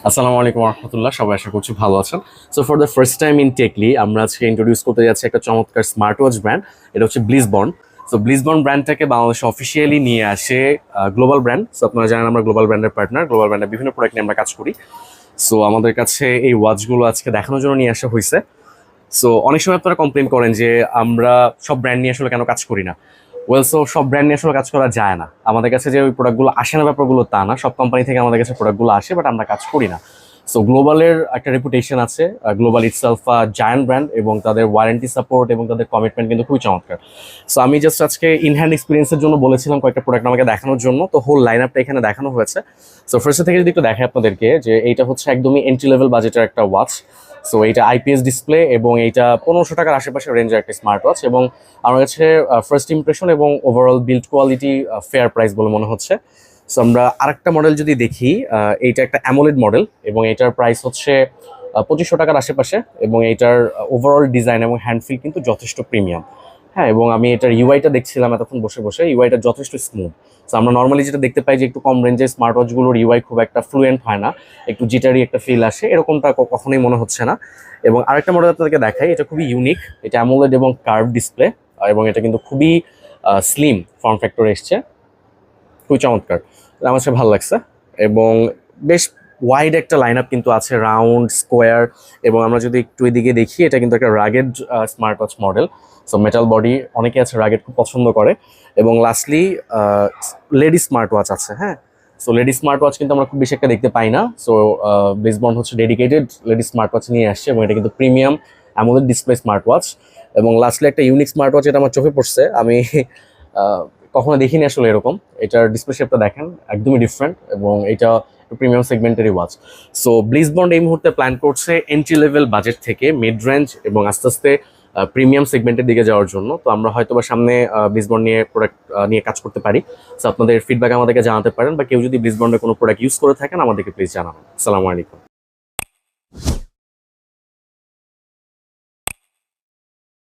আসসালামু আলাইকুম রহমতুল্লাহ, সবাই আশা করছি ভালো আছেন। So for the first time in টেকলি আমরা আজকে ইন্ট্রোডিউস করতে যাচ্ছি একটা চমৎকার স্মার্ট ওয়াচ ব্র্যান্ড। এটা হচ্ছে ব্লিজবর্ন। সো ব্লিজবর্ন ব্র্যান্ডটাকে বাংলাদেশে অফিসিয়ালি নিয়ে আসে গ্লোবাল ব্র্যান্ড। সো আপনারা জানেন আমরা গ্লোবাল ব্র্যান্ডের পার্টনার, গ্লোবাল ব্র্যান্ডের বিভিন্ন প্রোডাক্ট নিয়ে আমরা কাজ করি। সো আমাদের কাছে এই ওয়াচগুলো আজকে দেখানোর জন্য নিয়ে আসা হয়েছে। সো অনেক সময় আপনারা কমপ্লেন করেন যে আমরা সব ব্র্যান্ড নিয়ে আসলে কেন কাজ করি না। সব ব্র্যান্ড নিয়ে আসলে কাজ করা যায় না। আমাদের কাছে যে ওই প্রোডাক্টগুলো আসে না, ব্যাপারগুলো তা না। সব কোম্পানি থেকে আমাদের কাছে প্রোডাক্টগুলো আসে, বাট আমরা কাজ করি না। সো গ্লোবালের একটা রেপুটেশন আছে। গ্লোবাল ইটসেলফ জায়ান্ট ব্র্যান্ড, এবং তাদের ওয়ারেন্টি সাপোর্ট এবং তাদের কমিটমেন্ট কিন্তু খুবই চমৎকার। সো আমি জাস্ট আজকে ইন হ্যান্ড এক্সপিরিয়েন্সের জন্য বলেছিলাম কয়েকটা প্রোডাক্ট আমাকে দেখানোর জন্য, তো হোল লাইন আপটা এখানে দেখানো হয়েছে। সো ফার্স্ট থেকে যদি একটু দেখাই আপনাদেরকে, যে এইটা হচ্ছে একদমই এন্ট্রি লেভেল বাজেটের একটা ওয়াচ। সো এইটা আইপিএস ডিসপ্লে, এবং এইটা 1500 টাকার আশেপাশে রেঞ্জের একটা স্মার্ট ওয়াচ। এবং আমার কাছে ফার্স্ট ইমপ্রেশন এবং overall build quality fair price বলে মনে হচ্ছে। সো আমরা আরেকটা মডেল যদি দেখি, এইটা একটা অ্যামোলেড মডেল, এবং এইটার প্রাইস হচ্ছে 2500 টাকার আশেপাশে। এবং এইটার ওভারঅল ডিজাইন এবং হ্যান্ডফিল কিন্তু যথেষ্ট প্রিমিয়াম। হ্যাঁ, এবং আমি এটার ইউআইটা দেখছিলাম এতক্ষণ বসে বসে, ইউআইটা যথেষ্ট স্মুথ। সো আমরা নর্মালি যেটা দেখতে পাই যে একটু কম রেঞ্জের স্মার্ট ওয়াচগুলোর ইউআই খুব একটা ফ্লুয়েন্ট হয় না, একটু জিটারি একটা ফিল আসে, এরকমটা কখনোই মনে হচ্ছে না। এবং আরেকটা মডেল আপনাদেরকে দেখাই, এটা খুবই ইউনিক। এটা অ্যামোলেড এবং কার্ভ ডিসপ্লে, এবং এটা কিন্তু খুবই স্লিম ফর্ম ফ্যাক্টর এসছে, খুবই চমৎকার। আমার কাছে ভালো লাগছে। এবং বেশ ওয়াইড একটা লাইন আপ কিন্তু আছে, রাউন্ড, স্কোয়ার। এবং আমরা যদি একটু এদিকে দেখি, এটা কিন্তু একটা rugged smart watch model. So metal body, অনেকে আছে রাগেড খুব পছন্দ করে। এবং লাস্টলি লেডি স্মার্ট ওয়াচ আছে। হ্যাঁ, সো লেডি স্মার্ট ওয়াচ কিন্তু আমরা খুব বেশি একটা দেখতে পাই না। সো ব্লিজবর্ন হচ্ছে ডেডিকেটেড লেডি স্মার্ট ওয়াচ নিয়ে আসছে, এবং এটা কিন্তু premium AMOLED display smart watch. এবং লাস্টলি একটা ইউনিক স্মার্ট ওয়াচ, এটা আমার চোখে পড়ছে, আমি আহ, কখনো দেখিনি আসলে এরকম। এটার ডিসপ্লে শেপটা দেখেন, একদমই ডিফারেন্ট, এবং এটা প্রিমিয়াম সেগমেন্টেরই ওয়াচ। সো ব্লিজবন্ড এই মুহূর্তে প্ল্যান করছে এন্ট্রি লেভেল বাজেট থেকে মিড রেঞ্জ এবং আস্তে আস্তে প্রিমিয়াম সেগমেন্টের দিকে যাওয়ার জন্য। তো আমরা হয়তো বা সামনে ব্লিজবন্ড নিয়ে প্রোডাক্ট নিয়ে কাজ করতে পারি। সো আপনাদের ফিডব্যাক আমাদেরকে জানাতে পারেন, বা কেউ যদি ব্লিজবন্ডের কোনো প্রোডাক্ট ইউজ করে থাকেন আমাদেরকে প্লিজ জানাবেন। আসসালামু আলাইকুম।